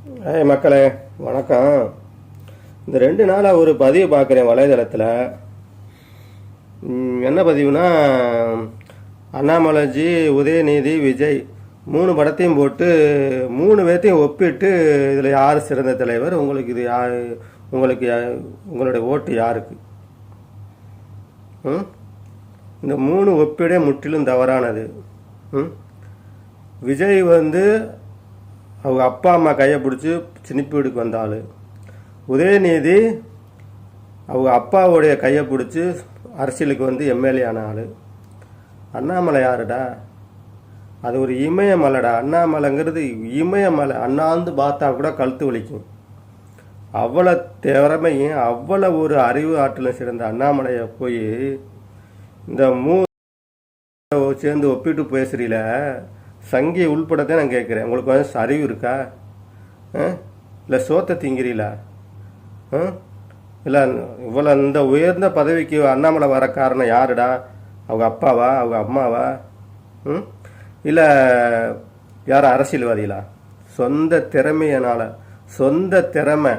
மக்களே வணக்கம். இந்த 2 நாளாக ஒரு பதிவு பார்க்குறேன் வலைதளத்தில். என்ன பதிவுனா, அண்ணாமலைஜி, உதயநிதி, விஜய் 3 படத்தையும் போட்டு 3 பேர்த்தையும் ஒப்பிட்டு இதில் யார் சிறந்த தலைவர், உங்களுக்கு இது யார், உங்களுடைய ஓட்டு யாருக்கு? இந்த 3 ஒப்பீடே முற்றிலும் தவறானது. விஜய் அவங்க அப்பா அம்மா கையை பிடிச்சி சினிப்பு வீடுக்கு வந்தாள். உதயநிதி அவங்க அப்பாவுடைய கையை பிடிச்சி அரசியலுக்கு எம்எல்ஏ ஆன ஆள். அண்ணாமலை யாருடா? அது ஒரு இமயமலைடா. அண்ணாமலைங்கிறது இமயமலை. அண்ணாந்து பார்த்தா கூட கழுத்து வலிக்கும். அவ்வளோ திறமையும் அவ்வளோ ஒரு அறிவு ஆற்றலும் சிறந்த அண்ணாமலையை போய் இந்த சேர்ந்து ஒப்பிட்டு பேசுறீல, சங்கி உள்படத்தை நான் கேட்குறேன். உங்களுக்கு அறிவு இருக்கா? இல்லை சோத்தை திங்கிறீங்களா? இல்லை இவ்வளோ இந்த உயர்ந்த பதவிக்கு அண்ணாமலை வர காரணம் யாருடா? அவங்க அப்பாவா, அவங்க அம்மாவா, இல்லை யார் அரசியல்வாதிகளா? சொந்த திறமையினால், சொந்த திறமை,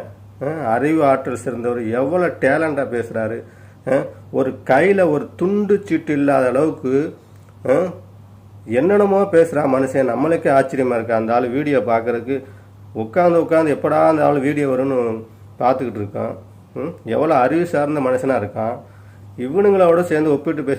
அறிவு ஆற்றல் சிறந்தவர் எவ்வளோ டேலண்டாக பேசுகிறாரு. ஒரு கையில் ஒரு துண்டு சீட்டு இல்லாத அளவுக்கு என்னென்னமோ பேசுகிறா மனுஷன். நம்மளுக்கே ஆச்சரியமாக இருக்குது. அந்த ஆள் வீடியோ பார்க்குறதுக்கு உட்காந்து எப்படா அந்த ஆள் வீடியோ வரும்னு பார்த்துக்கிட்டு இருக்கான். எவ்வளோ அறிவு சார்ந்த மனுஷனாக இருக்கான். இவனுங்களோட சேர்ந்து ஒப்பிட்டு பேச